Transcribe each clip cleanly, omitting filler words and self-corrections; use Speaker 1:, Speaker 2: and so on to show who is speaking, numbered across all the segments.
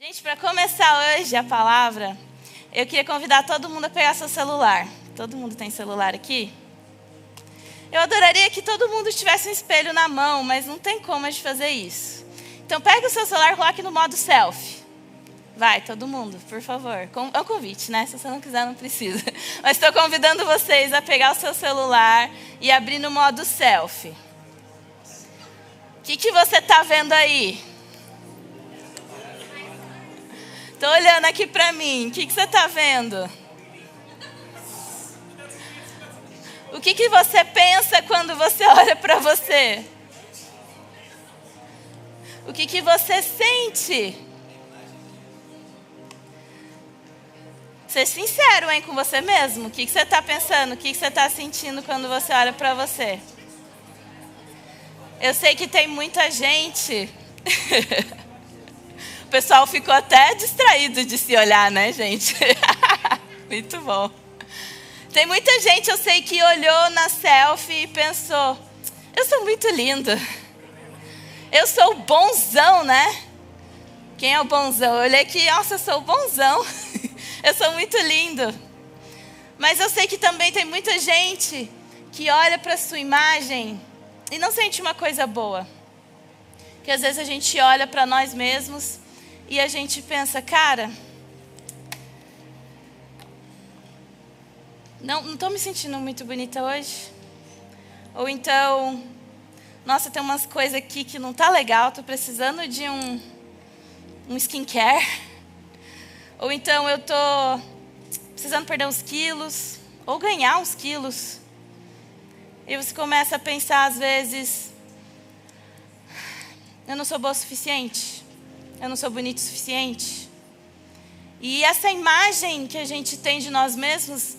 Speaker 1: Gente, para começar hoje a palavra, eu queria convidar todo mundo a pegar seu celular. Todo mundo tem celular aqui? Eu adoraria que todo mundo tivesse um espelho na mão, mas não tem como a gente fazer isso. Então pega o seu celular e coloque no modo selfie. Vai, todo mundo, por favor. É um convite, né? Se você não quiser, não precisa. Mas estou convidando vocês a pegar o seu celular e abrir no modo selfie. O que você está vendo aí? Estou olhando aqui para mim. O que você está vendo? O que você pensa quando você olha para você? O que você sente? Ser sincero, hein, com você mesmo. O que você está pensando? O que você está sentindo quando você olha para você? Eu sei que tem muita gente... O pessoal ficou até distraído de se olhar, né, gente? Muito bom. Tem muita gente, eu sei, que olhou na selfie e pensou: eu sou muito lindo. Eu sou o bonzão, né? Quem é o bonzão? Eu olhei aqui, nossa, eu sou o bonzão. Eu sou muito lindo. Mas eu sei que também tem muita gente que olha para a sua imagem e não sente uma coisa boa. Que às vezes a gente olha para nós mesmos e a gente pensa, cara, não estou me sentindo muito bonita hoje. Ou então, nossa, tem umas coisas aqui que não tá legal, estou precisando de um skincare. Ou então eu estou precisando perder uns quilos, ou ganhar uns quilos. E você começa a pensar às vezes, eu não sou boa o suficiente. Eu não sou bonito o suficiente. E essa imagem que a gente tem de nós mesmos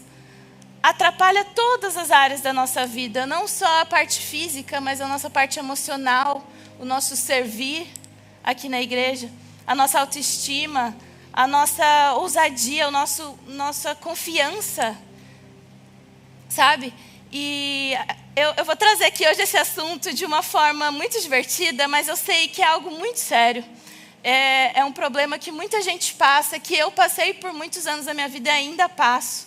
Speaker 1: atrapalha todas as áreas da nossa vida. Não só a parte física, mas a nossa parte emocional, o nosso servir aqui na igreja, a nossa autoestima, a nossa ousadia, nossa confiança, sabe? E eu vou trazer aqui hoje esse assunto de uma forma muito divertida, mas eu sei que é algo muito sério. É um problema que muita gente passa, que eu passei por muitos anos da minha vida e ainda passo,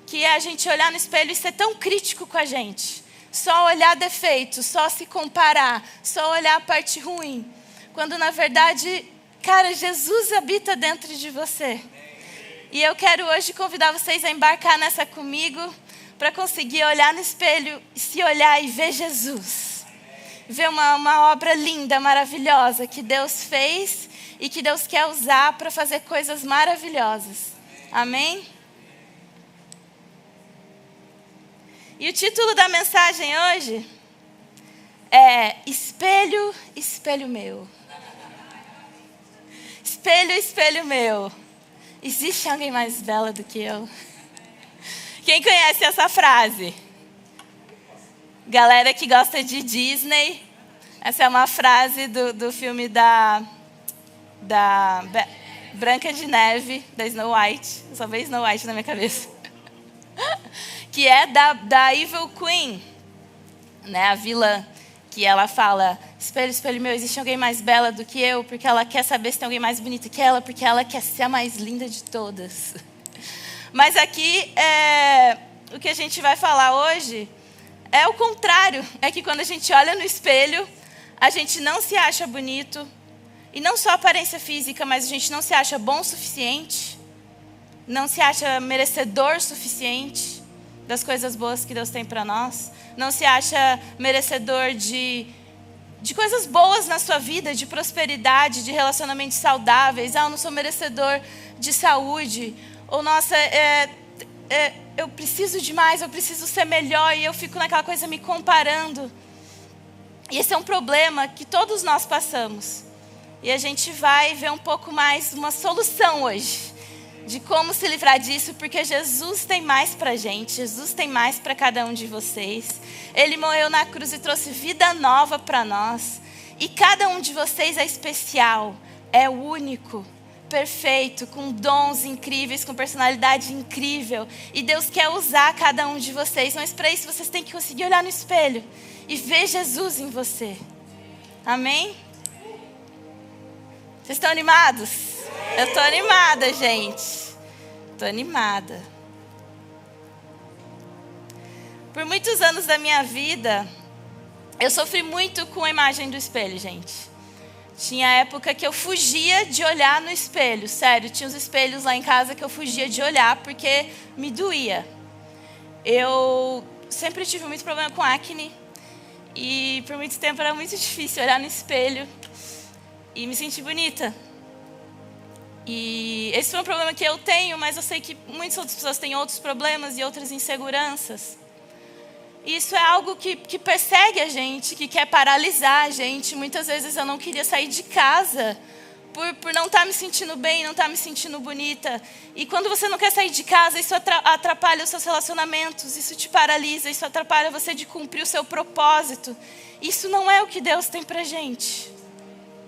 Speaker 1: que é a gente olhar no espelho e ser tão crítico com a gente. Só olhar defeitos, só se comparar, só olhar a parte ruim. Quando, na verdade, cara, Jesus habita dentro de você. E eu quero hoje convidar vocês a embarcar nessa comigo, para conseguir olhar no espelho, se olhar e ver Jesus. Ver uma obra linda, maravilhosa, que Deus fez e que Deus quer usar para fazer coisas maravilhosas. Amém? E o título da mensagem hoje é Espelho, Espelho Meu. Espelho, espelho meu. Existe alguém mais bela do que eu? Quem conhece essa frase? Galera que gosta de Disney. Essa é uma frase do filme da Branca de Neve, da Snow White. Eu só vejo Snow White na minha cabeça. Que é da Evil Queen, né? A vilã, que ela fala: espelho, espelho meu, existe alguém mais bela do que eu? Porque ela quer saber se tem alguém mais bonito que ela, porque ela quer ser a mais linda de todas. Mas aqui, o que a gente vai falar hoje é o contrário. É que quando a gente olha no espelho, a gente não se acha bonito. E não só a aparência física, mas a gente não se acha bom o suficiente. Não se acha merecedor o suficiente das coisas boas que Deus tem para nós. Não se acha merecedor de coisas boas na sua vida, de prosperidade, de relacionamentos saudáveis. Eu não sou merecedor de saúde. Ou, nossa, eu preciso de mais, eu preciso ser melhor, e eu fico naquela coisa me comparando. E esse é um problema que todos nós passamos. E a gente vai ver um pouco mais uma solução hoje, de como se livrar disso, porque Jesus tem mais pra gente, Jesus tem mais para cada um de vocês. Ele morreu na cruz e trouxe vida nova para nós. E cada um de vocês é especial, é único, perfeito, com dons incríveis, com personalidade incrível. E Deus quer usar cada um de vocês, mas para isso vocês têm que conseguir olhar no espelho e ver Jesus em você. Amém? Vocês estão animados? Eu tô animada, gente. Tô animada. Por muitos anos da minha vida, eu sofri muito com a imagem do espelho, gente. Tinha época que eu fugia de olhar no espelho. Sério, tinha uns espelhos lá em casa que eu fugia de olhar porque me doía. Eu sempre tive muito problema com acne. E por muito tempo era muito difícil olhar no espelho e me sentir bonita. E esse foi um problema que eu tenho, mas eu sei que muitas outras pessoas têm outros problemas e outras inseguranças. E isso é algo que persegue a gente, que quer paralisar a gente. Muitas vezes eu não queria sair de casa por não estar me sentindo bem, não estar me sentindo bonita. E quando você não quer sair de casa, isso atrapalha os seus relacionamentos, isso te paralisa, isso atrapalha você de cumprir o seu propósito. Isso não é o que Deus tem pra gente.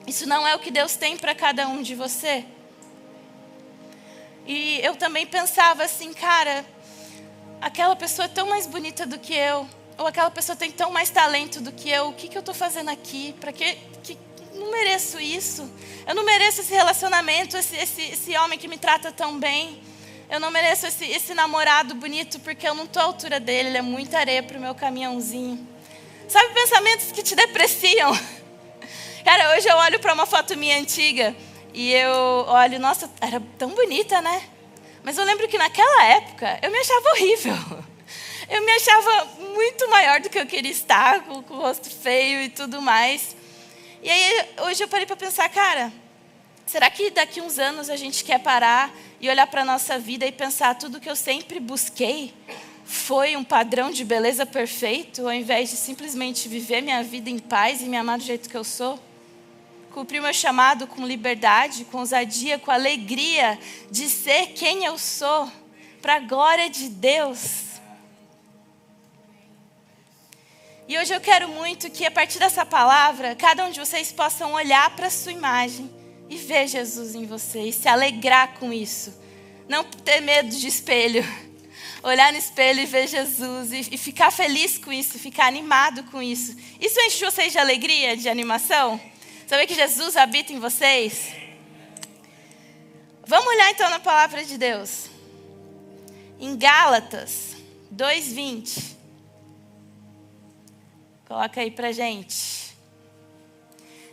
Speaker 1: Isso não é o que Deus tem para cada um de você. E eu também pensava assim, cara, aquela pessoa é tão mais bonita do que eu, ou aquela pessoa tem tão mais talento do que eu, o que eu estou fazendo aqui? Para que não mereço isso? Eu não mereço esse relacionamento, esse homem que me trata tão bem. Eu não mereço esse namorado bonito, porque eu não estou à altura dele, ele é muita areia para o meu caminhãozinho. Sabe pensamentos que te depreciam? Cara, hoje eu olho para uma foto minha antiga e eu olho, nossa, era tão bonita, né? Mas eu lembro que naquela época eu me achava horrível. Eu me achava muito maior do que eu queria estar, com o rosto feio e tudo mais. E aí hoje eu parei para pensar, cara, será que daqui uns anos a gente quer parar e olhar para a nossa vida e pensar tudo que eu sempre busquei foi um padrão de beleza perfeito, ao invés de simplesmente viver minha vida em paz e me amar do jeito que eu sou? Cumprir o meu chamado com liberdade, com ousadia, com alegria de ser quem eu sou, para a glória de Deus. E hoje eu quero muito que, a partir dessa palavra, cada um de vocês possam olhar para a sua imagem e ver Jesus em você e se alegrar com isso. Não ter medo de espelho. Olhar no espelho e ver Jesus e ficar feliz com isso, ficar animado com isso. Isso enche vocês de alegria, de animação? Saber que Jesus habita em vocês? Vamos olhar então na palavra de Deus. Em Gálatas 2:20. Coloca aí pra gente.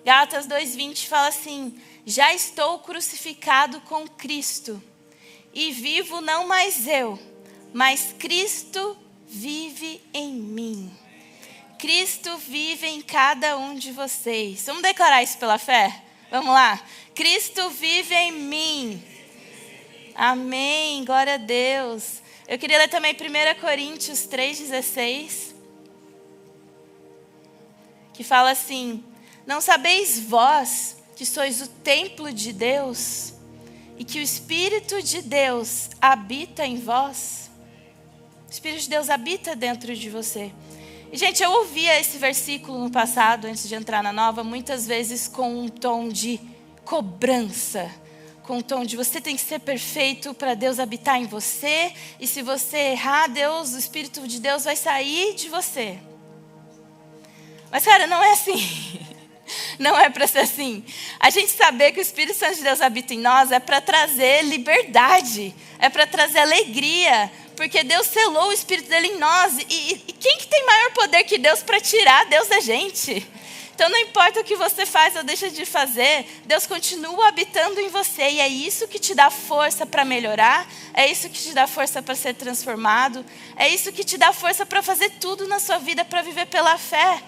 Speaker 1: Gálatas 2:20 fala assim: já estou crucificado com Cristo, e vivo não mais eu, mas Cristo vive em mim. Cristo vive em cada um de vocês. Vamos declarar isso pela fé? Vamos lá. Cristo vive em mim. Amém. Glória a Deus. Eu queria ler também 1 Coríntios 3:16. Que fala assim: não sabeis vós que sois o templo de Deus e que o Espírito de Deus habita em vós? O Espírito de Deus habita dentro de você. E, gente, eu ouvia esse versículo no passado, antes de entrar na nova, muitas vezes com um tom de cobrança, com um tom de você tem que ser perfeito para Deus habitar em você, e se você errar, Deus, o Espírito de Deus vai sair de você. Mas, cara, não é assim. Não é para ser assim. A gente saber que o Espírito Santo de Deus habita em nós é para trazer liberdade, é para trazer alegria, porque Deus selou o Espírito dele em nós. E quem que tem maior poder que Deus para tirar Deus da gente? Então não importa o que você faz ou deixa de fazer, Deus continua habitando em você. E é isso que te dá força para melhorar, é isso que te dá força para ser transformado, é isso que te dá força para fazer tudo na sua vida, para viver pela fé.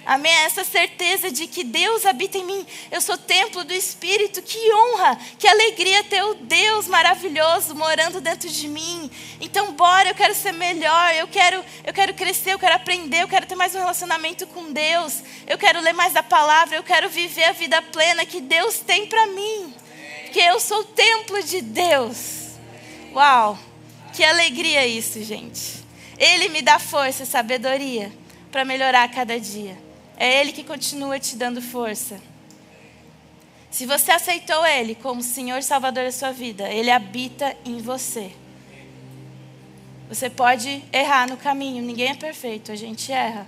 Speaker 1: Amém? Essa certeza de que Deus habita em mim. Eu sou templo do Espírito. Que honra, que alegria ter o Deus maravilhoso morando dentro de mim. Então bora, eu quero ser melhor, eu quero crescer, eu quero aprender, eu quero ter mais um relacionamento com Deus. Eu quero ler mais da palavra, eu quero viver a vida plena que Deus tem para mim. Porque eu sou o templo de Deus. Uau, que alegria isso, gente. Ele me dá força e sabedoria para melhorar a cada dia. É Ele que continua te dando força. Se você aceitou Ele como Senhor e Salvador da sua vida, Ele habita em você. Você pode errar no caminho, ninguém é perfeito, a gente erra.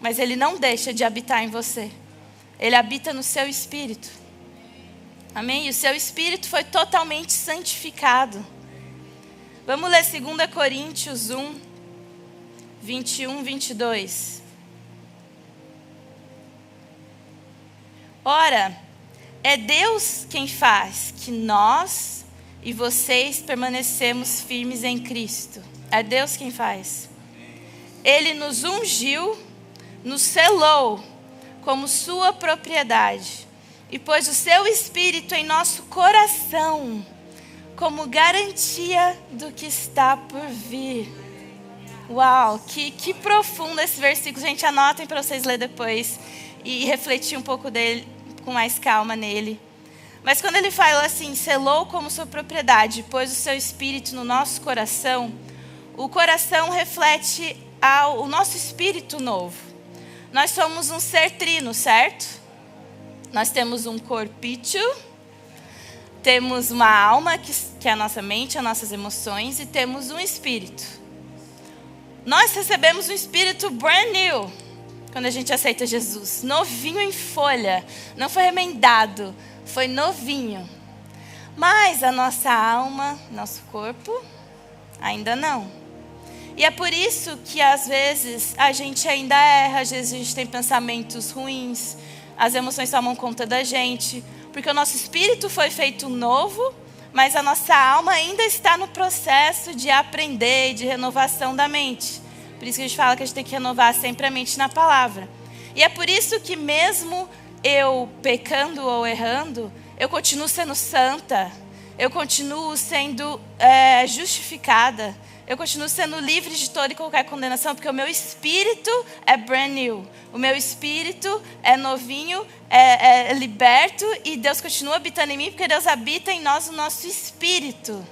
Speaker 1: Mas Ele não deixa de habitar em você. Ele habita no seu espírito. Amém? E o seu espírito foi totalmente santificado. Vamos ler 2 Coríntios 1, 21, 22. Ora, é Deus quem faz que nós e vocês permanecemos firmes em Cristo. É Deus quem faz. Ele nos ungiu, nos selou como sua propriedade e pôs o seu Espírito em nosso coração como garantia do que está por vir. Uau, que profundo esse versículo. Gente, anotem para vocês lerem depois e refletir um pouco dele, com mais calma nele. Mas quando ele fala assim, selou como sua propriedade, pôs o seu Espírito no nosso coração, o coração reflete o nosso espírito novo. Nós somos um ser trino, certo? Nós temos um corpício, temos uma alma, que é a nossa mente, as nossas emoções, e temos um espírito. Nós recebemos um espírito brand new quando a gente aceita Jesus. Novinho em folha, não foi remendado, foi novinho. Mas a nossa alma, nosso corpo, ainda não. E é por isso que às vezes a gente ainda erra, às vezes a gente tem pensamentos ruins, as emoções tomam conta da gente, porque o nosso espírito foi feito novo, mas a nossa alma ainda está no processo de aprender e de renovação da mente. Por isso que a gente fala que a gente tem que renovar sempre a mente na palavra. E é por isso que mesmo eu pecando ou errando, eu continuo sendo santa, eu continuo sendo justificada, eu continuo sendo livre de toda e qualquer condenação, porque o meu espírito é brand new, o meu espírito é novinho, é liberto, e Deus continua habitando em mim, porque Deus habita em nós o nosso espírito.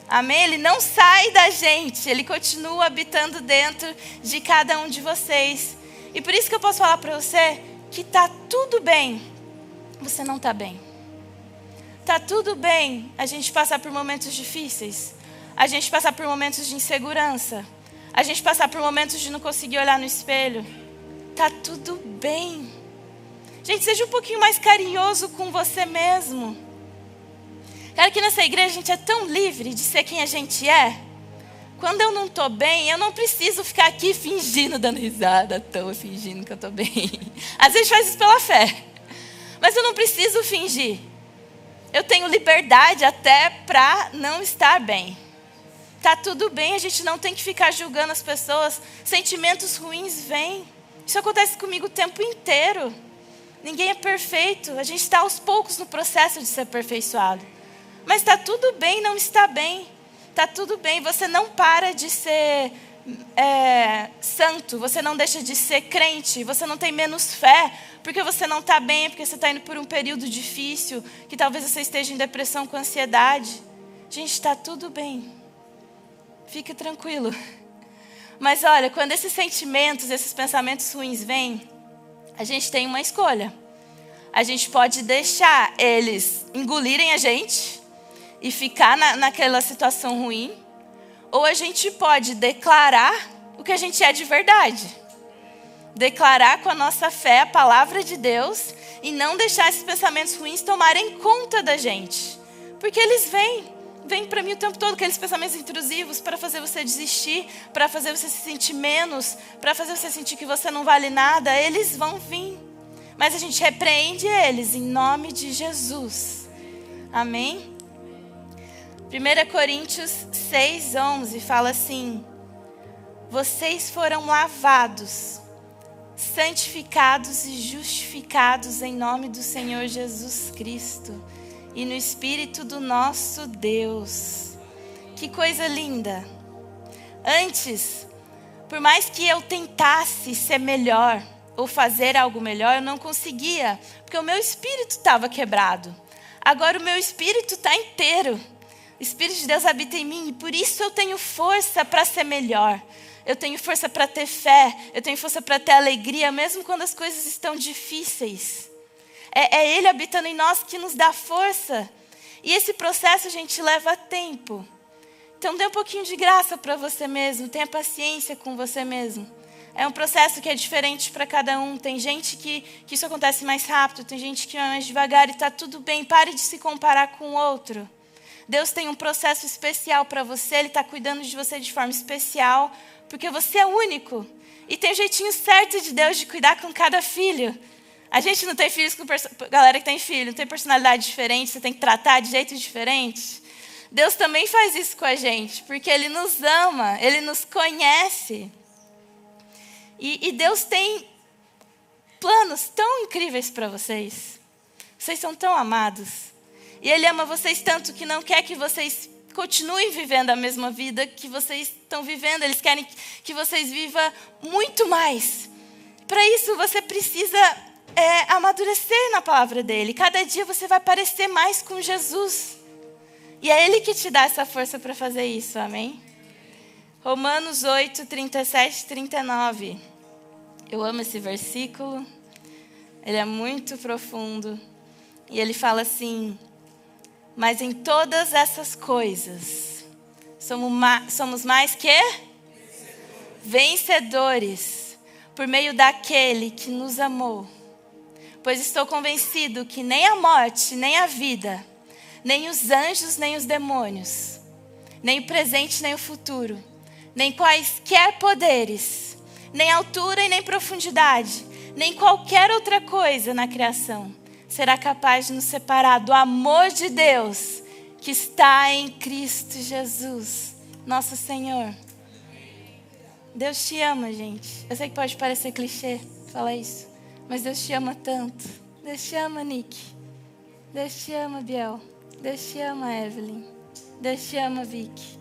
Speaker 1: Amém? Ele não sai da gente, ele continua habitando dentro de cada um de vocês. E por isso que eu posso falar para você que está tudo bem, você não está bem. Está tudo bem a gente passar por momentos difíceis, a gente passar por momentos de insegurança, a gente passar por momentos de não conseguir olhar no espelho. Está tudo bem. Gente, seja um pouquinho mais carinhoso com você mesmo. Cara, que nessa igreja a gente é tão livre de ser quem a gente é. Quando eu não estou bem, eu não preciso ficar aqui fingindo, dando risada à toa, fingindo que eu estou bem. Às vezes faz isso pela fé. Mas eu não preciso fingir. Eu tenho liberdade até para não estar bem. Tá tudo bem, a gente não tem que ficar julgando as pessoas. Sentimentos ruins vêm. Isso acontece comigo o tempo inteiro. Ninguém é perfeito. A gente está aos poucos no processo de ser aperfeiçoado. Mas está tudo bem, não está bem. Está tudo bem, você não para de ser santo, você não deixa de ser crente, você não tem menos fé, porque você não está bem, porque você está indo por um período difícil, que talvez você esteja em depressão com ansiedade. Gente, está tudo bem. Fique tranquilo. Mas olha, quando esses sentimentos, esses pensamentos ruins vêm, a gente tem uma escolha. A gente pode deixar eles engolirem a gente e ficar naquela situação ruim, ou a gente pode declarar o que a gente é de verdade. Declarar com a nossa fé a palavra de Deus e não deixar esses pensamentos ruins tomarem conta da gente. Porque eles vêm para mim o tempo todo, aqueles pensamentos intrusivos para fazer você desistir, para fazer você se sentir menos, para fazer você sentir que você não vale nada. Eles vão vir. Mas a gente repreende eles em nome de Jesus. Amém? 1 Coríntios 6:11 fala assim: vocês foram lavados, santificados e justificados em nome do Senhor Jesus Cristo e no Espírito do nosso Deus. Que coisa linda! Antes, por mais que eu tentasse ser melhor ou fazer algo melhor, eu não conseguia, porque o meu espírito estava quebrado. Agora o meu espírito está inteiro. O Espírito de Deus habita em mim e por isso eu tenho força para ser melhor. Eu tenho força para ter fé, eu tenho força para ter alegria, mesmo quando as coisas estão difíceis. É Ele habitando em nós que nos dá força. E esse processo, gente, leva tempo. Então dê um pouquinho de graça para você mesmo, tenha paciência com você mesmo. É um processo que é diferente para cada um. Tem gente que isso acontece mais rápido, tem gente que é mais devagar e está tudo bem. Pare de se comparar com o outro. Deus tem um processo especial para você, Ele está cuidando de você de forma especial, porque você é único. E tem um jeitinho certo de Deus de cuidar com cada filho. A gente não tem filhos com galera que tem filho, não tem personalidade diferente, você tem que tratar de jeito diferente. Deus também faz isso com a gente, porque Ele nos ama, Ele nos conhece. E Deus tem planos tão incríveis para vocês. Vocês são tão amados. E Ele ama vocês tanto que não quer que vocês continuem vivendo a mesma vida que vocês estão vivendo. Eles querem que vocês vivam muito mais. Para isso, você precisa amadurecer na palavra dEle. Cada dia você vai parecer mais com Jesus. E é Ele que te dá essa força para fazer isso, amém? Romanos 8, 37 e 39. Eu amo esse versículo. Ele é muito profundo. E ele fala assim: mas em todas essas coisas, somos mais que vencedores, por meio daquele que nos amou. Pois estou convencido que nem a morte, nem a vida, nem os anjos, nem os demônios, nem o presente, nem o futuro, nem quaisquer poderes, nem altura e nem profundidade, nem qualquer outra coisa na criação será capaz de nos separar do amor de Deus que está em Cristo Jesus, nosso Senhor. Deus te ama, gente. Eu sei que pode parecer clichê falar isso, mas Deus te ama tanto. Deus te ama, Nick. Deus te ama, Biel. Deus te ama, Evelyn. Deus te ama, Vicky.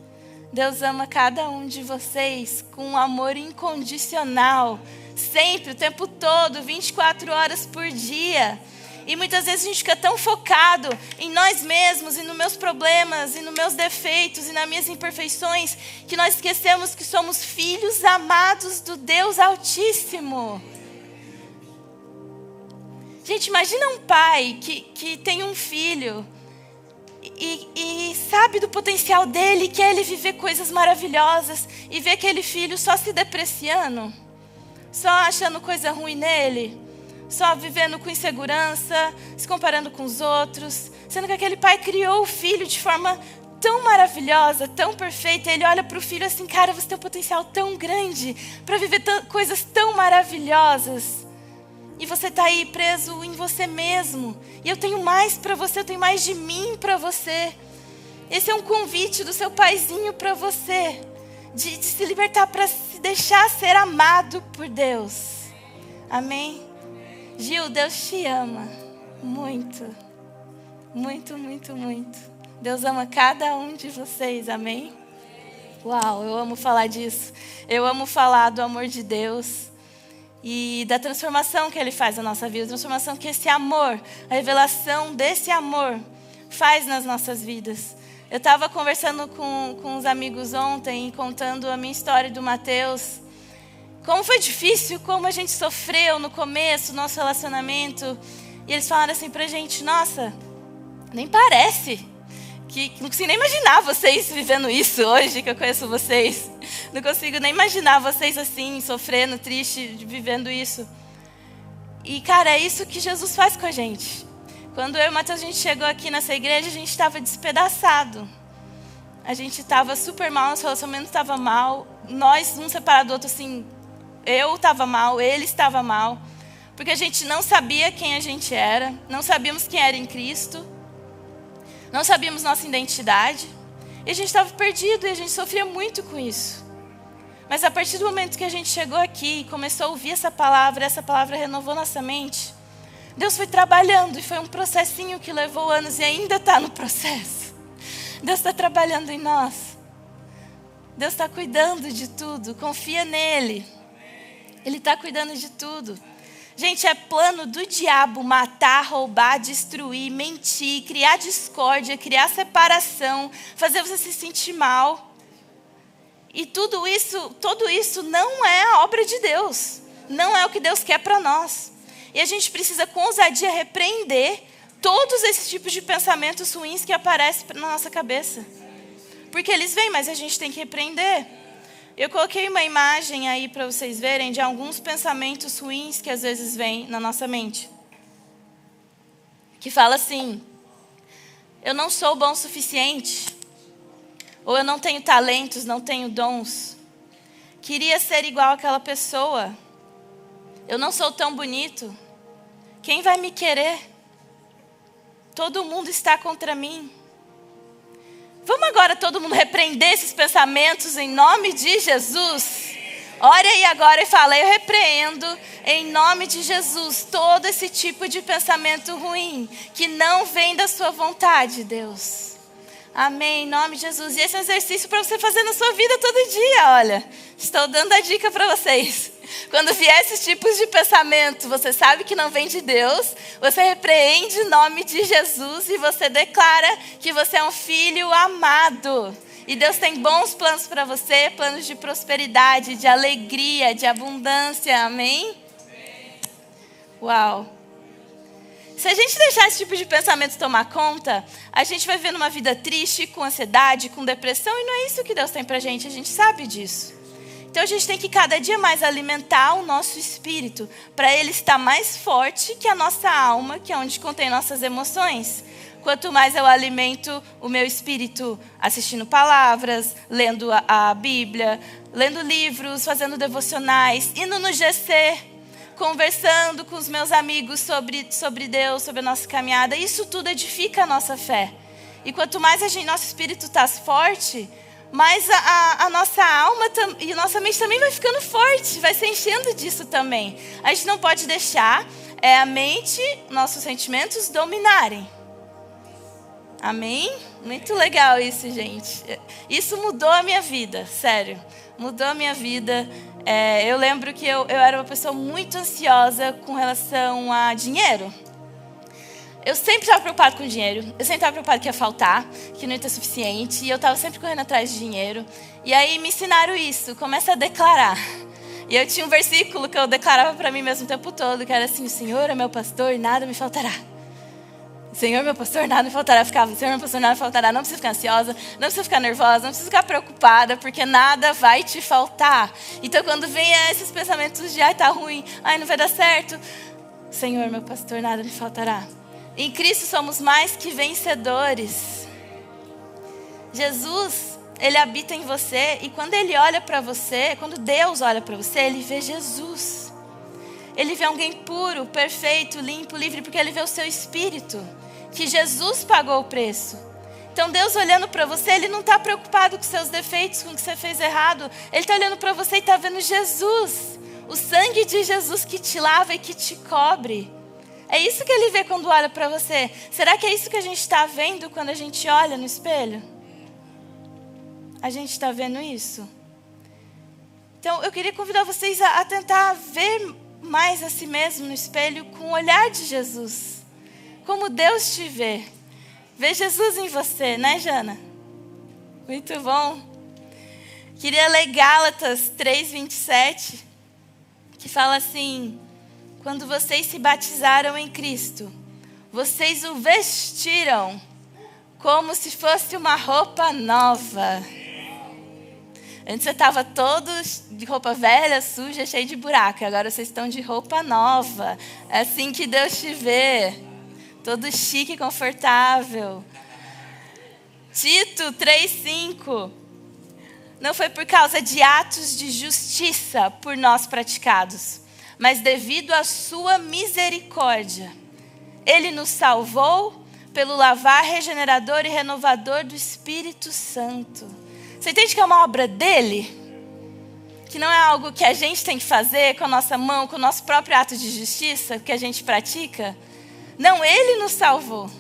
Speaker 1: Deus ama cada um de vocês com um amor incondicional, sempre, o tempo todo, 24 horas por dia. E muitas vezes a gente fica tão focado em nós mesmos, e nos meus problemas, e nos meus defeitos, e nas minhas imperfeições, que nós esquecemos que somos filhos amados do Deus Altíssimo. Gente, imagina um pai que tem um filho e sabe do potencial dele, quer ele viver coisas maravilhosas, e vê aquele filho só se depreciando, só achando coisa ruim nele, só vivendo com insegurança, se comparando com os outros, sendo que aquele pai criou o filho de forma tão maravilhosa, tão perfeita. Ele olha para o filho assim: cara, você tem um potencial tão grande para viver coisas tão maravilhosas. E você está aí preso em você mesmo. E eu tenho mais para você, eu tenho mais de mim para você. Esse é um convite do seu paizinho para você, de se libertar, para se deixar ser amado por Deus. Amém? Gil, Deus te ama muito, muito, muito, muito. Deus ama cada um de vocês, amém? Uau, eu amo falar disso. Eu amo falar do amor de Deus e da transformação que Ele faz na nossa vida, a transformação que esse amor, a revelação desse amor faz nas nossas vidas. Eu estava conversando com uns amigos ontem, contando a minha história do Mateus. Como foi difícil, como a gente sofreu no começo, nosso relacionamento. E eles falaram assim pra gente: nossa, nem parece. Que não consigo nem imaginar vocês vivendo isso hoje, que eu conheço vocês. Não consigo nem imaginar vocês assim, sofrendo, triste, vivendo isso. E, cara, é isso que Jesus faz com a gente. Quando eu e o Mateus, a gente chegou aqui nessa igreja, a gente estava despedaçado. A gente estava super mal, nosso relacionamento estava mal. Nós, um separado do outro, assim, eu estava mal, ele estava mal. Porque a gente não sabia quem a gente era, não sabíamos quem era em Cristo, não sabíamos nossa identidade. E a gente estava perdido e a gente sofria muito com isso. Mas a partir do momento que a gente chegou aqui e começou a ouvir essa palavra renovou nossa mente. Deus foi trabalhando e foi um processinho que levou anos e ainda está no processo. Deus está trabalhando em nós. Deus está cuidando de tudo, confia nele. Ele está cuidando de tudo. Gente, é plano do diabo matar, roubar, destruir, mentir, criar discórdia, criar separação, fazer você se sentir mal. E todo isso não é a obra de Deus. Não é o que Deus quer para nós. E a gente precisa com ousadia repreender todos esses tipos de pensamentos ruins que aparecem na nossa cabeça. Porque eles vêm, mas a gente tem que repreender. Eu coloquei uma imagem aí para vocês verem de alguns pensamentos ruins que às vezes vêm na nossa mente. Que fala assim: eu não sou bom o suficiente. Ou eu não tenho talentos, não tenho dons. Queria ser igual àquela pessoa. Eu não sou tão bonito. Quem vai me querer? Todo mundo está contra mim. Vamos agora todo mundo repreender esses pensamentos em nome de Jesus? Ore aí agora e fala: eu repreendo em nome de Jesus todo esse tipo de pensamento ruim que não vem da sua vontade, Deus. Amém, em nome de Jesus. E esse é um exercício para você fazer na sua vida todo dia, olha. Estou dando a dica para vocês. Quando vier esses tipos de pensamento, você sabe que não vem de Deus, você repreende em nome de Jesus e você declara que você é um filho amado. E Deus tem bons planos para você, planos de prosperidade, de alegria, de abundância, amém? Uau! Se a gente deixar esse tipo de pensamento tomar conta, a gente vai vivendo uma vida triste, com ansiedade, com depressão, e não é isso que Deus tem pra gente sabe disso. Então a gente tem que cada dia mais alimentar o nosso espírito, para ele estar mais forte que a nossa alma, que é onde contém nossas emoções. Quanto mais eu alimento o meu espírito assistindo palavras, lendo a Bíblia, lendo livros, fazendo devocionais, indo no GC, conversando com os meus amigos sobre Deus, sobre a nossa caminhada, isso tudo edifica a nossa fé. E quanto mais nosso espírito está forte, mais a nossa alma e a nossa mente também vai ficando forte, vai se enchendo disso também. A gente não pode deixar a mente, nossos sentimentos dominarem. Amém? Muito legal isso, gente. Isso mudou a minha vida, sério. Mudou a minha vida. Eu lembro que eu era uma pessoa muito ansiosa com relação a dinheiro. Eu sempre estava preocupada com dinheiro. Eu sempre estava preocupada que ia faltar, que não ia ter suficiente. E eu estava sempre correndo atrás de dinheiro. E aí me ensinaram isso. Começa a declarar. E eu tinha um versículo que eu declarava para mim mesmo o tempo todo, que era assim: o Senhor é meu pastor e nada me faltará. Senhor, meu pastor, nada me faltará. Eu ficava: Senhor, meu pastor, nada me faltará. Não precisa ficar ansiosa, não precisa ficar nervosa, não precisa ficar preocupada, porque nada vai te faltar. Então, quando vem esses pensamentos de: ai, tá ruim, ai, não vai dar certo. Senhor, meu pastor, nada me faltará. Em Cristo somos mais que vencedores. Jesus, Ele habita em você, e quando Ele olha para você, quando Deus olha para você, Ele vê Jesus. Ele vê alguém puro, perfeito, limpo, livre, porque Ele vê o seu espírito, que Jesus pagou o preço. Então Deus olhando para você, Ele não está preocupado com seus defeitos, com o que você fez errado. Ele está olhando para você e está vendo Jesus. O sangue de Jesus que te lava e que te cobre. É isso que Ele vê quando olha para você. Será que é isso que a gente está vendo quando a gente olha no espelho? A gente está vendo isso? Então eu queria convidar vocês a tentar ver mais a si mesmo no espelho com o olhar de Jesus. Como Deus te vê. Vê Jesus em você, né, Jana? Muito bom. Queria ler Gálatas 3:27, que fala assim: quando vocês se batizaram em Cristo, vocês o vestiram como se fosse uma roupa nova. Antes você estava todos de roupa velha, suja, cheia de buraco. Agora vocês estão de roupa nova. É assim que Deus te vê. Todo chique e confortável. Tito 3:5. Não foi por causa de atos de justiça por nós praticados, mas devido à sua misericórdia. Ele nos salvou pelo lavar regenerador e renovador do Espírito Santo. Você entende que é uma obra dele? Que não é algo que a gente tem que fazer com a nossa mão, com o nosso próprio ato de justiça que a gente pratica? Não, Ele nos salvou.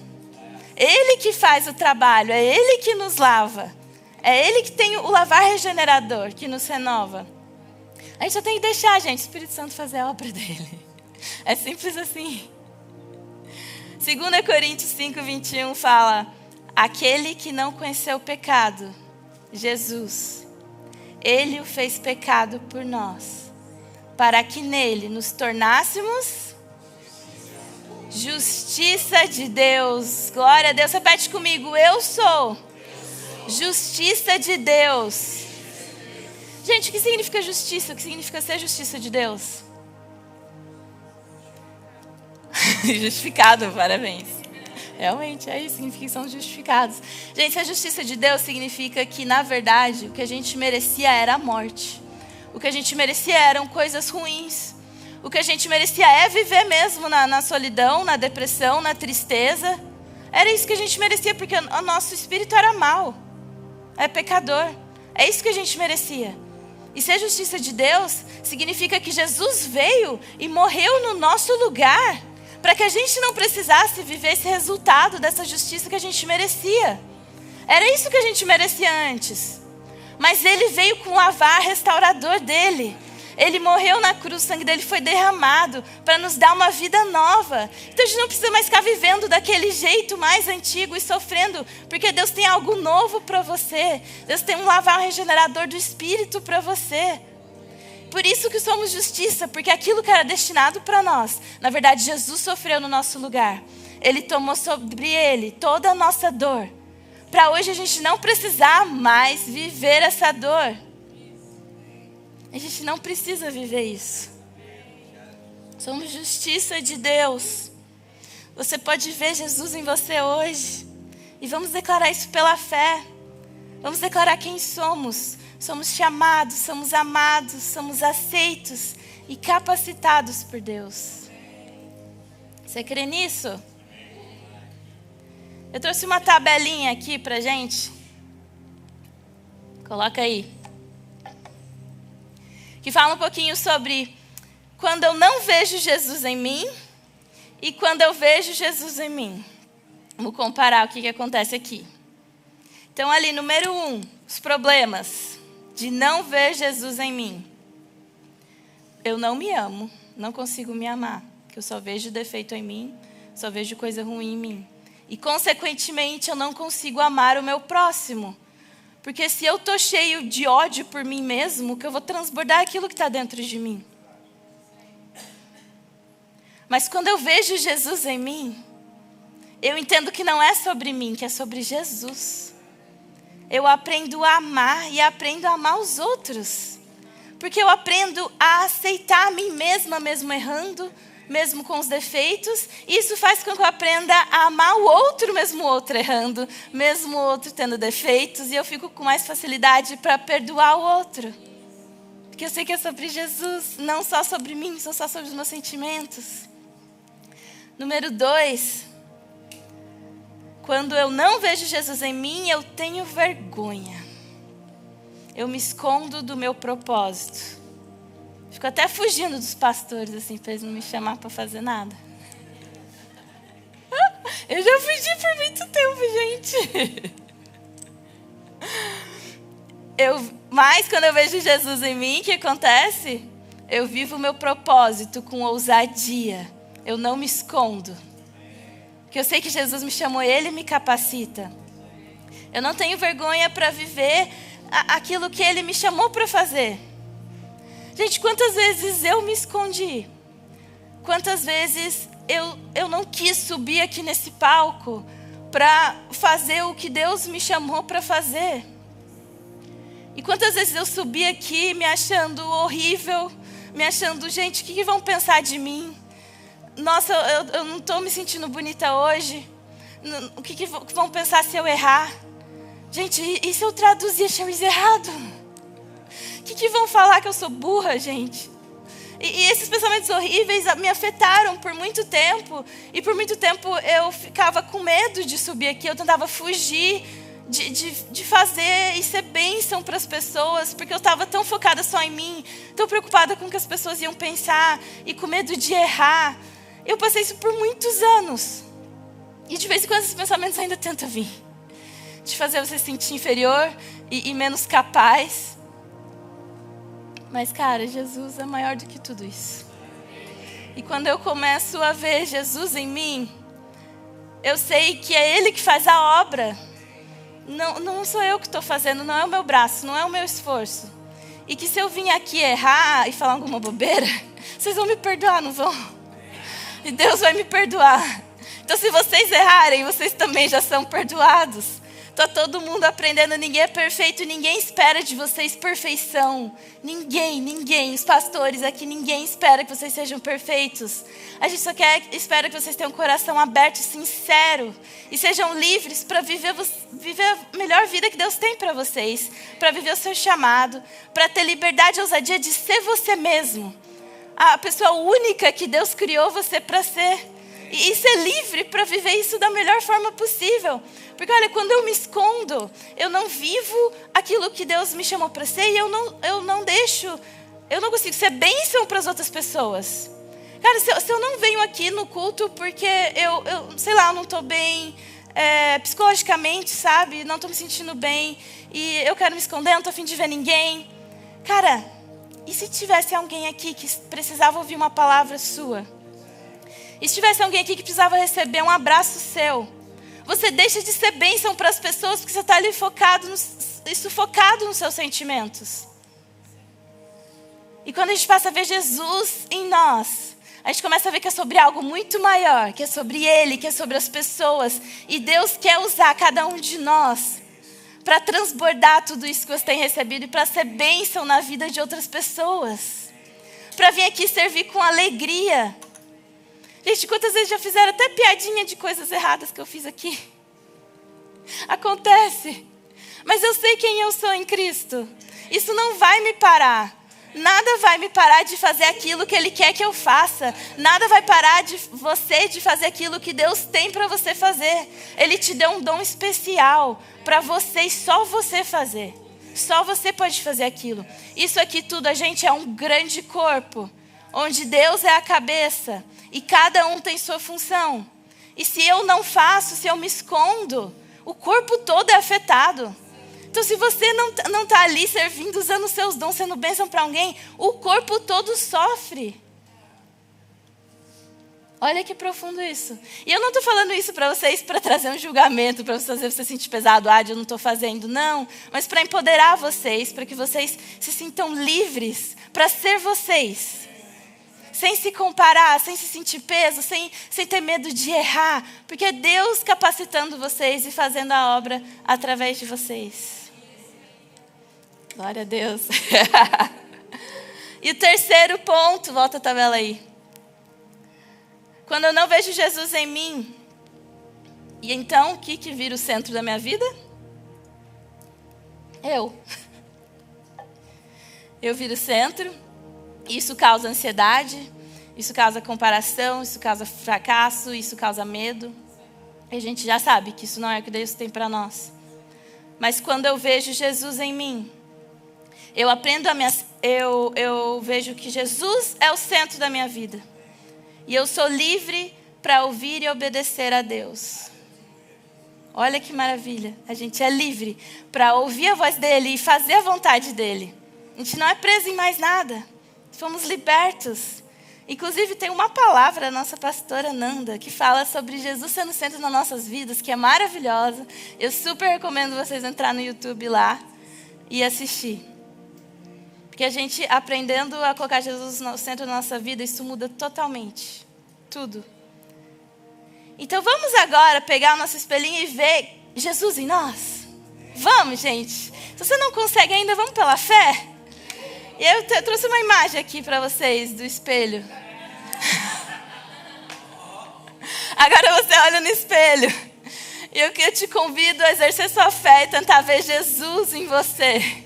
Speaker 1: Ele que faz o trabalho, é Ele que nos lava. É Ele que tem o lavar regenerador, que nos renova. A gente só tem que deixar, gente, o Espírito Santo fazer a obra dele. É simples assim. 2 Coríntios 5:21 fala: aquele que não conheceu o pecado, Jesus, Ele o fez pecado por nós, para que nele nos tornássemos justiça de Deus. Glória a Deus. Repete comigo: eu sou justiça de Deus Gente, o que significa justiça? O que significa ser justiça de Deus? Justificado, parabéns. Realmente, é isso, significa que são justificados. Gente, a justiça de Deus significa que, na verdade, o que a gente merecia era a morte. O que a gente merecia eram coisas ruins. O que a gente merecia é viver mesmo na solidão, na depressão, na tristeza. Era isso que a gente merecia, porque o nosso espírito era mau. É pecador. É isso que a gente merecia. E ser justiça de Deus significa que Jesus veio e morreu no nosso lugar, para que a gente não precisasse viver esse resultado dessa justiça que a gente merecia. Era isso que a gente merecia antes. Mas ele veio com o lavar restaurador dele. Ele morreu na cruz, o sangue dele foi derramado para nos dar uma vida nova. Então a gente não precisa mais ficar vivendo daquele jeito mais antigo e sofrendo, porque Deus tem algo novo para você. Deus tem um lavar regenerador do Espírito para você. Por isso que somos justiça, porque aquilo que era destinado para nós, na verdade Jesus sofreu no nosso lugar. Ele tomou sobre ele toda a nossa dor, para hoje a gente não precisar mais viver essa dor. A gente não precisa viver isso. Somos justiça de Deus. Você pode ver Jesus em você hoje. E vamos declarar isso pela fé. Vamos declarar quem somos. Somos chamados, somos amados, somos aceitos e capacitados por Deus. Você crê nisso? Eu trouxe uma tabelinha aqui pra gente. Coloca aí. Que fala um pouquinho sobre quando eu não vejo Jesus em mim e quando eu vejo Jesus em mim. Vamos comparar o que acontece aqui. Então, ali, número 1, os problemas de não ver Jesus em mim. Eu não me amo, não consigo me amar, porque eu só vejo defeito em mim, só vejo coisa ruim em mim. E, consequentemente, eu não consigo amar o meu próximo. Porque se eu estou cheio de ódio por mim mesmo, que eu vou transbordar aquilo que está dentro de mim. Mas quando eu vejo Jesus em mim, eu entendo que não é sobre mim, que é sobre Jesus. Eu aprendo a amar e aprendo a amar os outros. Porque eu aprendo a aceitar a mim mesma, mesmo errando, mesmo com os defeitos. E isso faz com que eu aprenda a amar o outro, mesmo o outro errando, mesmo o outro tendo defeitos. E eu fico com mais facilidade para perdoar o outro. Porque eu sei que é sobre Jesus, não só sobre mim, não só sobre os meus sentimentos. Número 2. Quando eu não vejo Jesus em mim, eu tenho vergonha. Eu me escondo do meu propósito. Fico até fugindo dos pastores, assim, para eles não me chamar para fazer nada. Eu já fugi por muito tempo, gente. Mas quando eu vejo Jesus em mim, o que acontece? Eu vivo o meu propósito com ousadia. Eu não me escondo. Porque eu sei que Jesus me chamou, Ele me capacita. Eu não tenho vergonha para viver aquilo que Ele me chamou para fazer. Gente, quantas vezes eu me escondi? Quantas vezes eu não quis subir aqui nesse palco para fazer o que Deus me chamou para fazer? E quantas vezes eu subi aqui me achando horrível, me achando, gente, o que vão pensar de mim? Nossa, eu não estou me sentindo bonita hoje. O que vão pensar se eu errar? Gente, e se eu traduzir Charis errado? O que vão falar que eu sou burra, gente? E esses pensamentos horríveis me afetaram por muito tempo. E por muito tempo eu ficava com medo de subir aqui. Eu tentava fugir de fazer e ser bênção para as pessoas. Porque eu estava tão focada só em mim. Tão preocupada com o que as pessoas iam pensar. E com medo de errar. Eu passei isso por muitos anos. E de vez em quando esses pensamentos ainda tentam vir. De fazer você se sentir inferior e menos capaz. Mas, cara, Jesus é maior do que tudo isso. E quando eu começo a ver Jesus em mim, eu sei que é Ele que faz a obra. Não sou eu que estou fazendo, não é o meu braço, não é o meu esforço. E que se eu vim aqui errar e falar alguma bobeira, vocês vão me perdoar, não vão? E Deus vai me perdoar. Então, se vocês errarem, vocês também já são perdoados. Tá todo mundo aprendendo, ninguém é perfeito, ninguém espera de vocês perfeição. Ninguém. Os pastores aqui, ninguém espera que vocês sejam perfeitos. A gente só espera que vocês tenham um coração aberto e sincero. E sejam livres para viver a melhor vida que Deus tem para vocês. Para viver o seu chamado. Para ter liberdade e ousadia de ser você mesmo. A pessoa única que Deus criou você para ser. E ser livre para viver isso da melhor forma possível. Porque olha, quando eu me escondo, eu não vivo aquilo que Deus me chamou para ser e eu não consigo ser bênção para as outras pessoas. Cara, se eu não venho aqui no culto porque eu sei lá, eu não estou bem psicologicamente, sabe? Não estou me sentindo bem e eu quero me esconder, não estou a fim de ver ninguém. Cara, e se tivesse alguém aqui que precisava ouvir uma palavra sua? E se tivesse alguém aqui que precisava receber um abraço seu? Você deixa de ser bênção para as pessoas porque você está ali focado sufocado nos seus sentimentos. E quando a gente passa a ver Jesus em nós, a gente começa a ver que é sobre algo muito maior, que é sobre Ele, que é sobre as pessoas. E Deus quer usar cada um de nós para transbordar tudo isso que você tem recebido e para ser bênção na vida de outras pessoas. Para vir aqui servir com alegria. Gente, quantas vezes já fizeram até piadinha de coisas erradas que eu fiz aqui? Acontece. Mas eu sei quem eu sou em Cristo. Isso não vai me parar. Nada vai me parar de fazer aquilo que Ele quer que eu faça. Nada vai parar de você de fazer aquilo que Deus tem para você fazer. Ele te deu um dom especial para você e só você fazer. Só você pode fazer aquilo. Isso aqui tudo, a gente é um grande corpo, onde Deus é a cabeça. E cada um tem sua função. E se eu não faço, se eu me escondo, o corpo todo é afetado. Então se você não está ali servindo, usando os seus dons, sendo bênção para alguém, o corpo todo sofre. Olha que profundo isso. E eu não estou falando isso para vocês para trazer um julgamento, para você se sentir pesado, eu não estou fazendo, não. Mas para empoderar vocês, para que vocês se sintam livres para ser vocês. Sem se comparar, sem se sentir peso, sem ter medo de errar. Porque é Deus capacitando vocês e fazendo a obra através de vocês. Glória a Deus. E o terceiro ponto, volta a tabela aí. Quando eu não vejo Jesus em mim, e então o que vira o centro da minha vida? Eu viro o centro. Isso causa ansiedade, isso causa comparação, isso causa fracasso, isso causa medo. E a gente já sabe que isso não é o que Deus tem para nós. Mas quando eu vejo Jesus em mim, eu vejo que Jesus é o centro da minha vida. E eu sou livre para ouvir e obedecer a Deus. Olha que maravilha. A gente é livre para ouvir a voz dEle e fazer a vontade dEle. A gente não é preso em mais nada. Fomos libertos. Inclusive tem uma palavra da nossa pastora Nanda que fala sobre Jesus sendo o centro das nossas vidas, que é maravilhosa. Eu super recomendo vocês entrar no YouTube lá e assistir. Porque a gente aprendendo a colocar Jesus no centro da nossa vida, isso muda totalmente. Tudo. Então vamos agora pegar o nosso espelhinho e ver Jesus em nós. Vamos, gente. Se você não consegue ainda, vamos pela fé. E eu trouxe uma imagem aqui para vocês do espelho. Agora você olha no espelho. E eu te convido a exercer sua fé e tentar ver Jesus em você.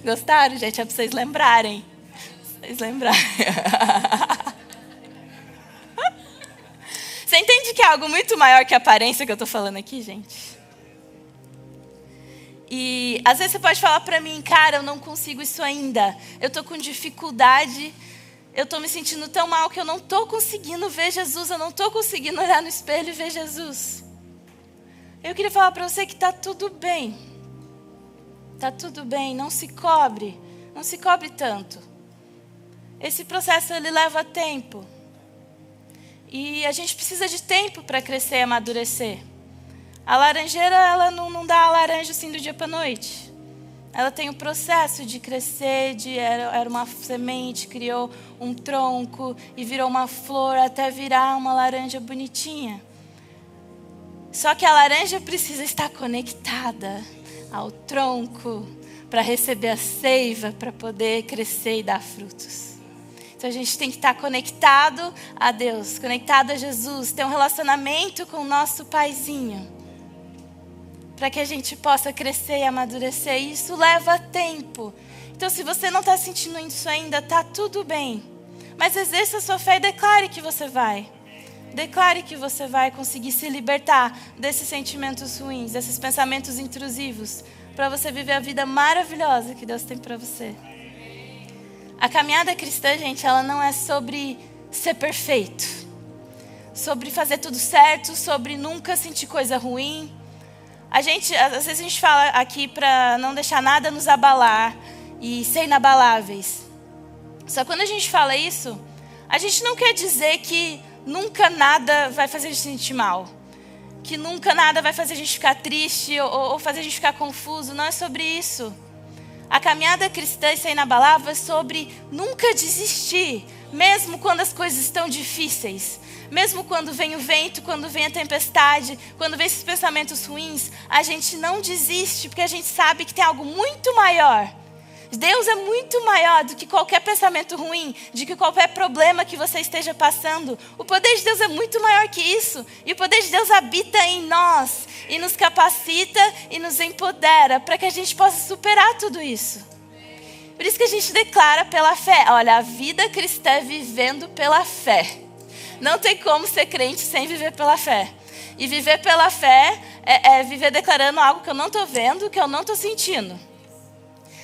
Speaker 1: Gostaram, gente? É para vocês lembrarem. Vocês lembrarem. Você entende que é algo muito maior que a aparência que eu estou falando aqui, gente? E às vezes você pode falar para mim, cara, eu não consigo isso ainda. Eu estou com dificuldade, eu estou me sentindo tão mal que eu não estou conseguindo ver Jesus, eu não estou conseguindo olhar no espelho e ver Jesus. Eu queria falar para você que está tudo bem. Está tudo bem, não se cobre tanto. Esse processo ele leva tempo. E a gente precisa de tempo para crescer e amadurecer. A laranjeira, ela não dá a laranja assim do dia para a noite. Ela tem o processo de crescer, era uma semente, criou um tronco e virou uma flor até virar uma laranja bonitinha. Só que a laranja precisa estar conectada ao tronco para receber a seiva, para poder crescer e dar frutos. Então a gente tem que estar conectado a Deus, conectado a Jesus, ter um relacionamento com o nosso paizinho, para que a gente possa crescer e amadurecer. E isso leva tempo. Então se você não está sentindo isso ainda, está tudo bem. Mas exerça a sua fé e declare que você vai. Declare que você vai conseguir se libertar desses sentimentos ruins, desses pensamentos intrusivos, para você viver a vida maravilhosa que Deus tem para você. A caminhada cristã, gente, ela não é sobre ser perfeito, sobre fazer tudo certo, sobre nunca sentir coisa ruim. Às vezes a gente fala aqui para não deixar nada nos abalar e ser inabaláveis. Só quando a gente fala isso, a gente não quer dizer que nunca nada vai fazer a gente sentir mal, que nunca nada vai fazer a gente ficar triste ou fazer a gente ficar confuso. Não é sobre isso. A caminhada cristã e ser inabalável é sobre nunca desistir, mesmo quando as coisas estão difíceis. Mesmo quando vem o vento, quando vem a tempestade, quando vem esses pensamentos ruins, a gente não desiste, porque a gente sabe que tem algo muito maior. Deus é muito maior do que qualquer pensamento ruim, de que qualquer problema que você esteja passando. O poder de Deus é muito maior que isso. E o poder de Deus habita em nós e nos capacita e nos empodera para que a gente possa superar tudo isso. Por isso que a gente declara pela fé. Olha, a vida cristã é vivendo pela fé. Não tem como ser crente sem viver pela fé. E viver pela fé é viver declarando algo que eu não estou vendo, que eu não estou sentindo.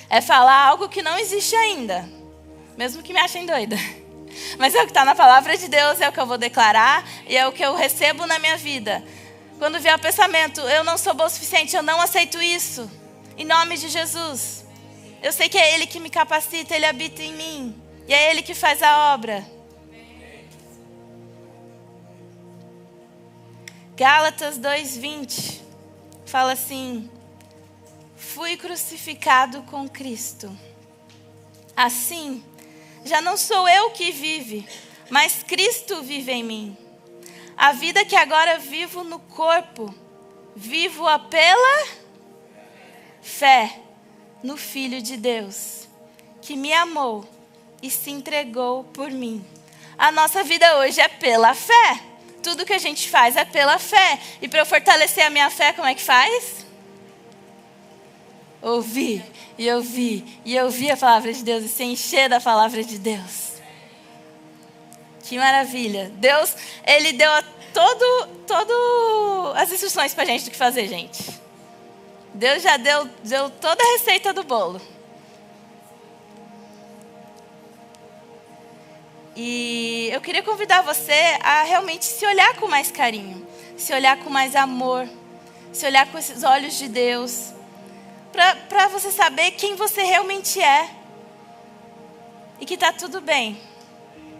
Speaker 1: É falar algo que não existe ainda, mesmo que me achem doida. Mas é o que está na palavra de Deus, é o que eu vou declarar e é o que eu recebo na minha vida. Quando vier o pensamento, eu não sou bom o suficiente, eu não aceito isso. Em nome de Jesus. Eu sei que é Ele que me capacita, Ele habita em mim. E é Ele que faz a obra. Gálatas 2:20 fala assim: fui crucificado com Cristo. Assim, já não sou eu que vive, mas Cristo vive em mim. A vida que agora vivo no corpo, vivo-a pela fé no Filho de Deus, que me amou e se entregou por mim. A nossa vida hoje é pela fé. Tudo que a gente faz é pela fé. E para eu fortalecer a minha fé, como é que faz? Ouvir, e ouvir, e ouvir a palavra de Deus e se encher da palavra de Deus. Que maravilha. Deus, Ele deu as instruções pra gente do que fazer, gente. Deus já deu toda a receita do bolo. E eu queria convidar você a realmente se olhar com mais carinho, se olhar com mais amor, se olhar com esses olhos de Deus, para você saber quem você realmente é. E que está tudo bem.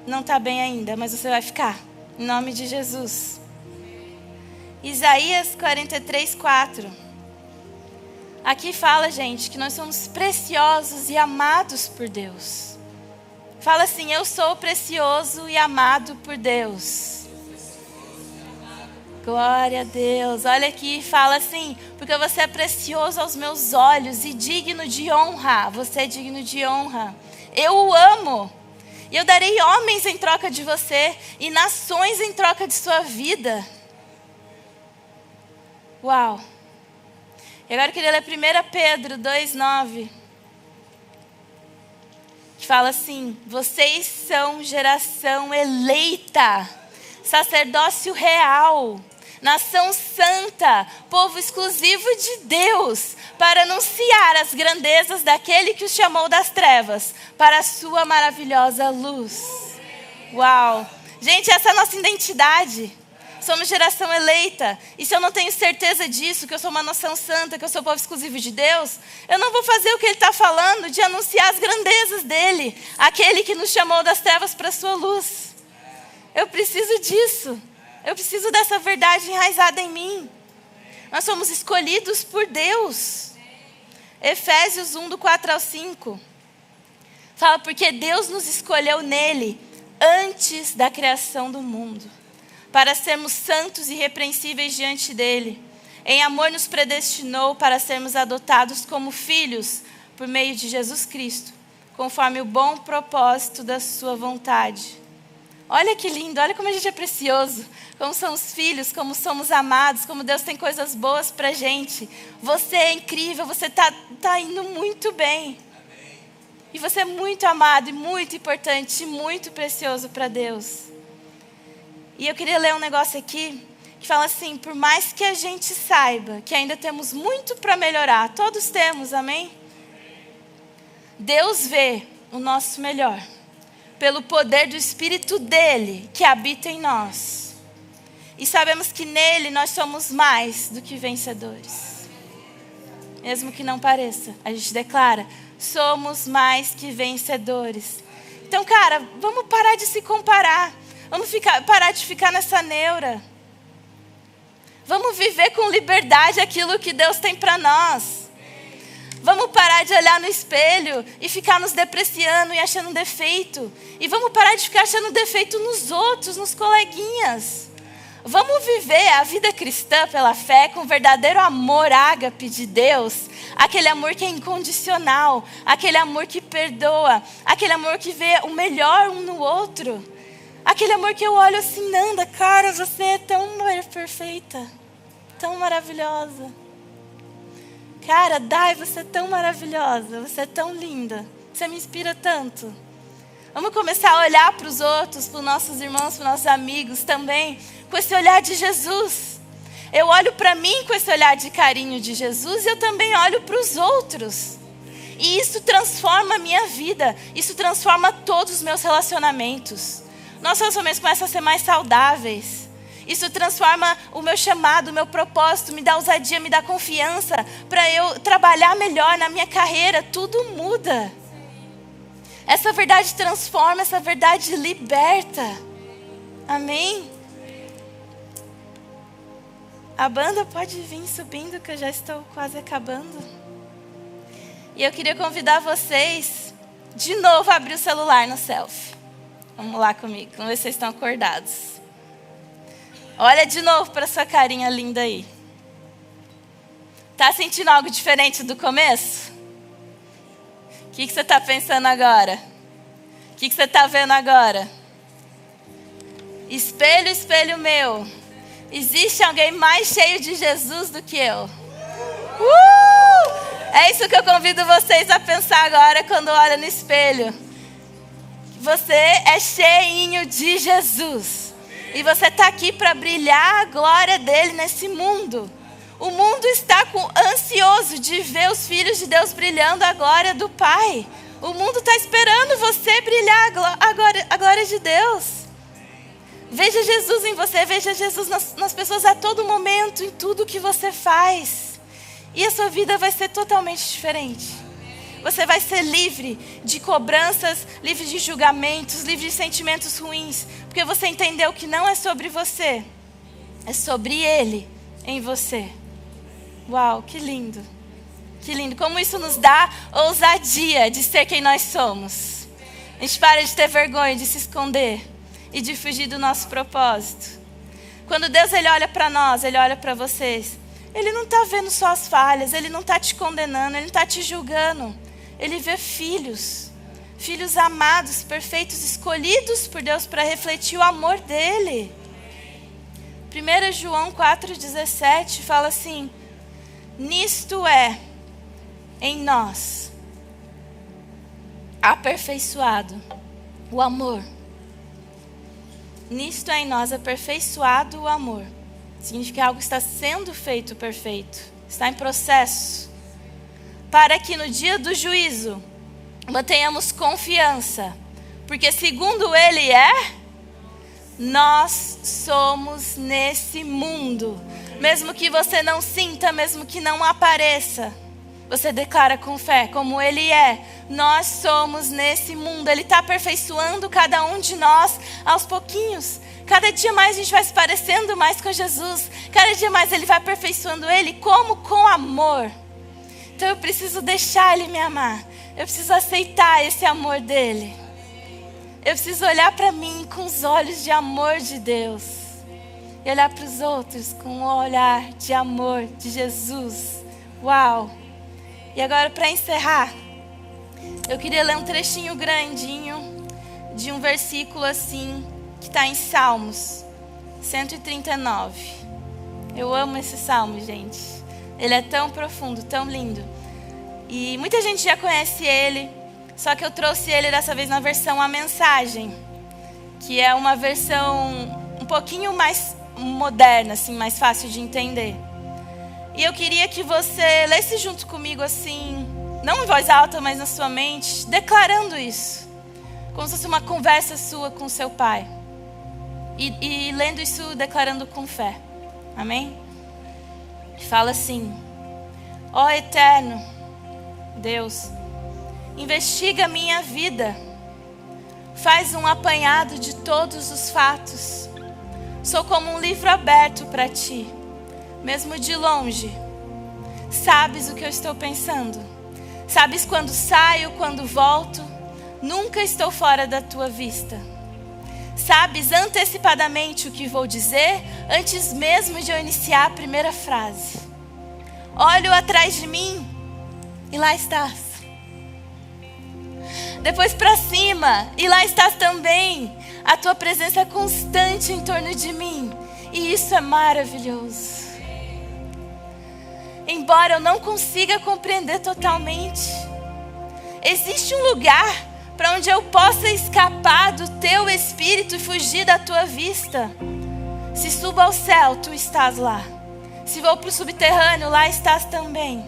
Speaker 1: Não está bem ainda, mas você vai ficar. Em nome de Jesus. Isaías 43:4. Aqui fala, gente, que nós somos preciosos e amados por Deus. Fala assim: eu sou precioso e amado por Deus. Glória a Deus. Olha aqui, fala assim: porque você é precioso aos meus olhos e digno de honra. Você é digno de honra. Eu o amo. E eu darei homens em troca de você e nações em troca de sua vida. Uau. E agora eu queria ler 1 Pedro 2:9. Que fala assim: vocês são geração eleita, sacerdócio real, nação santa, povo exclusivo de Deus, para anunciar as grandezas daquele que os chamou das trevas para a sua maravilhosa luz. Uau! Gente, essa é a nossa identidade. Somos geração eleita. E se eu não tenho certeza disso, que eu sou uma nação santa, que eu sou povo exclusivo de Deus, eu não vou fazer o que Ele está falando, de anunciar as grandezas dEle, aquele que nos chamou das trevas para a sua luz. Eu preciso disso. Eu preciso dessa verdade enraizada em mim. Nós somos escolhidos por Deus. Efésios 1:4-5. Fala: porque Deus nos escolheu nele antes da criação do mundo, para sermos santos e irrepreensíveis diante dele. Em amor nos predestinou para sermos adotados como filhos por meio de Jesus Cristo, conforme o bom propósito da sua vontade. Olha que lindo, olha como a gente é precioso, como somos filhos, como somos amados, como Deus tem coisas boas pra gente. Você é incrível, você tá indo muito bem. E você é muito amado e muito importante e muito precioso para Deus. E eu queria ler um negócio aqui que fala assim: por mais que a gente saiba que ainda temos muito para melhorar, todos temos, amém? Deus vê o nosso melhor pelo poder do Espírito dele que habita em nós. E sabemos que nele nós somos mais do que vencedores. Mesmo que não pareça, a gente declara: somos mais que vencedores. Então, cara, vamos parar de se comparar. Vamos parar de ficar nessa neura. Vamos viver com liberdade aquilo que Deus tem para nós. Vamos parar de olhar no espelho e ficar nos depreciando e achando defeito. E vamos parar de ficar achando defeito nos outros, nos coleguinhas. Vamos viver a vida cristã pela fé com o verdadeiro amor ágape de Deus. Aquele amor que é incondicional, aquele amor que perdoa, aquele amor que vê o melhor um no outro. Aquele amor que eu olho assim: Nanda, cara, você é tão perfeita, tão maravilhosa. Cara, Dai, você é tão maravilhosa, você é tão linda, você me inspira tanto. Vamos começar a olhar para os outros, para os nossos irmãos, para os nossos amigos também, com esse olhar de Jesus. Eu olho para mim com esse olhar de carinho de Jesus e eu também olho para os outros. E isso transforma a minha vida, isso transforma todos os meus relacionamentos. Nossos relacionamentos começam a ser mais saudáveis. Isso transforma o meu chamado, o meu propósito, me dá ousadia, me dá confiança para eu trabalhar melhor na minha carreira. Tudo muda. Essa verdade transforma, essa verdade liberta. Amém? A banda pode vir subindo, que eu já estou quase acabando. E eu queria convidar vocês de novo a abrir o celular no selfie. Vamos lá comigo, vamos ver se vocês estão acordados. Olha de novo para sua carinha linda aí. Tá sentindo algo diferente do começo? O que você está pensando agora? O que você está vendo agora? Espelho, espelho meu. Existe alguém mais cheio de Jesus do que eu? É isso que eu convido vocês a pensar agora quando olham no espelho. Você é cheinho de Jesus. E você está aqui para brilhar a glória dele nesse mundo. O mundo está ansioso de ver os filhos de Deus brilhando a glória do Pai. O mundo está esperando você brilhar a glória de Deus. Veja Jesus em você, veja Jesus nas pessoas a todo momento, em tudo que você faz. E a sua vida vai ser totalmente diferente. Você vai ser livre de cobranças, livre de julgamentos, livre de sentimentos ruins. Porque você entendeu que não é sobre você, é sobre Ele em você. Uau, que lindo. Que lindo. Como isso nos dá ousadia de ser quem nós somos. A gente para de ter vergonha, de se esconder e de fugir do nosso propósito. Quando Deus ele olha para nós, Ele olha para vocês. Ele não está vendo só as falhas, Ele não está te condenando, Ele não está te julgando. Ele vê filhos, filhos amados, perfeitos, escolhidos por Deus para refletir o amor dEle. 1 João 4,17 fala assim: nisto é em nós aperfeiçoado o amor. Nisto é em nós aperfeiçoado o amor. Significa que algo está sendo feito perfeito, está em processo. Para que no dia do juízo mantenhamos confiança, porque segundo Ele nós somos nesse mundo. Mesmo que você não sinta, mesmo que não apareça, você declara com fé, como Ele nós somos nesse mundo. Ele está aperfeiçoando cada um de nós aos pouquinhos. Cada dia mais a gente vai se parecendo mais com Jesus. Cada dia mais Ele vai aperfeiçoando Ele, como com amor. Então eu preciso deixar Ele me amar. Eu preciso aceitar esse amor dEle. Eu preciso olhar para mim com os olhos de amor de Deus. e olhar para os outros com um olhar de amor de Jesus. Uau! E agora, para encerrar, eu queria ler um trechinho grandinho de um versículo assim, que está em Salmos 139. Eu amo esse salmo, gente. Ele é tão profundo, tão lindo. E muita gente já conhece ele, só que eu trouxe ele dessa vez na versão A Mensagem, que é uma versão um pouquinho mais moderna, assim, mais fácil de entender. E eu queria que você lesse junto comigo assim, não em voz alta, mas na sua mente, declarando isso, como se fosse uma conversa sua com seu pai. E lendo isso, declarando com fé. Amém? Fala assim: ó eterno Deus, investiga a minha vida, faz um apanhado de todos os fatos. Sou como um livro aberto para ti, mesmo de longe. Sabes o que eu estou pensando, sabes quando saio, quando volto, nunca estou fora da tua vista. Sabes antecipadamente o que vou dizer, antes mesmo de eu iniciar a primeira frase. Olho atrás de mim e lá estás. Depois para cima e lá estás também. A tua presença é constante em torno de mim e isso é maravilhoso. Embora eu não consiga compreender totalmente, existe um lugar para onde eu possa escapar do teu espírito e fugir da tua vista. Se subo ao céu, tu estás lá. Se vou para o subterrâneo, lá estás também.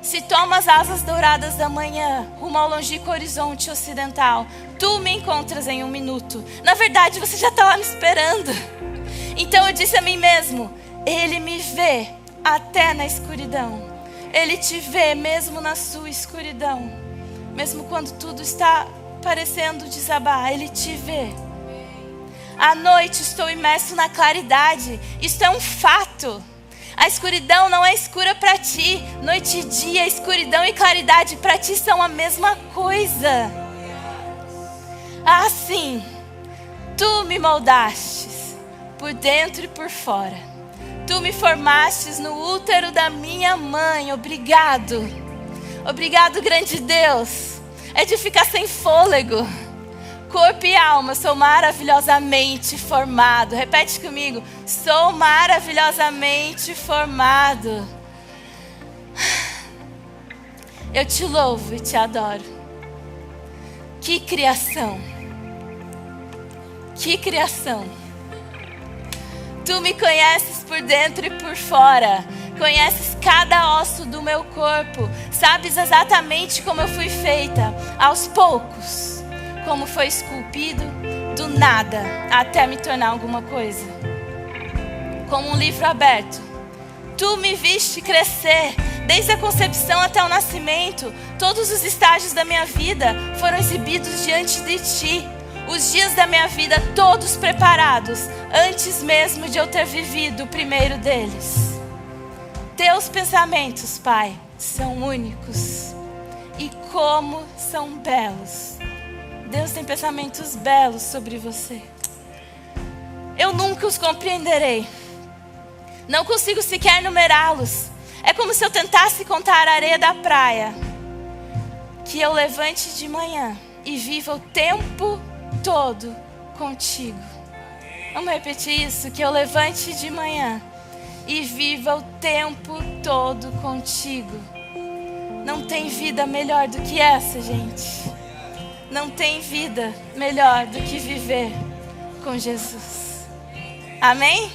Speaker 1: Se tomo as asas douradas da manhã, rumo ao longínquo horizonte ocidental, tu me encontras em 1 minuto. Na verdade, você já está lá me esperando. Então eu disse a mim mesmo: Ele me vê até na escuridão. Ele te vê mesmo na sua escuridão. Mesmo quando tudo está parecendo desabar, Ele te vê. À noite estou imerso na claridade. Isto é um fato. A escuridão não é escura para ti. Noite e dia, escuridão e claridade para ti são a mesma coisa. Assim, tu me moldastes por dentro e por fora. Tu me formastes no útero da minha mãe. Obrigado. Obrigado, grande Deus. É de ficar sem fôlego. Corpo e alma, sou maravilhosamente formado. Repete comigo: sou maravilhosamente formado. Eu te louvo e te adoro. Que criação. Que criação. Tu me conheces por dentro e por fora. Conheces cada osso do meu corpo. Sabes exatamente como eu fui feita. Aos poucos. Como foi esculpido. Do nada até me tornar alguma coisa. Como um livro aberto. Tu me viste crescer. Desde a concepção até o nascimento. Todos os estágios da minha vida foram exibidos diante de ti. Os dias da minha vida todos preparados. Antes mesmo de eu ter vivido o primeiro deles. Teus pensamentos, Pai, são únicos. E como são belos. Deus tem pensamentos belos sobre você. Eu nunca os compreenderei. Não consigo sequer numerá-los. É como se eu tentasse contar a areia da praia. Que eu levante de manhã e viva o tempo todo contigo. Vamos repetir isso? Que eu levante de manhã e viva o tempo todo contigo. Não tem vida melhor do que essa, gente. Não tem vida melhor do que viver com Jesus. Amém?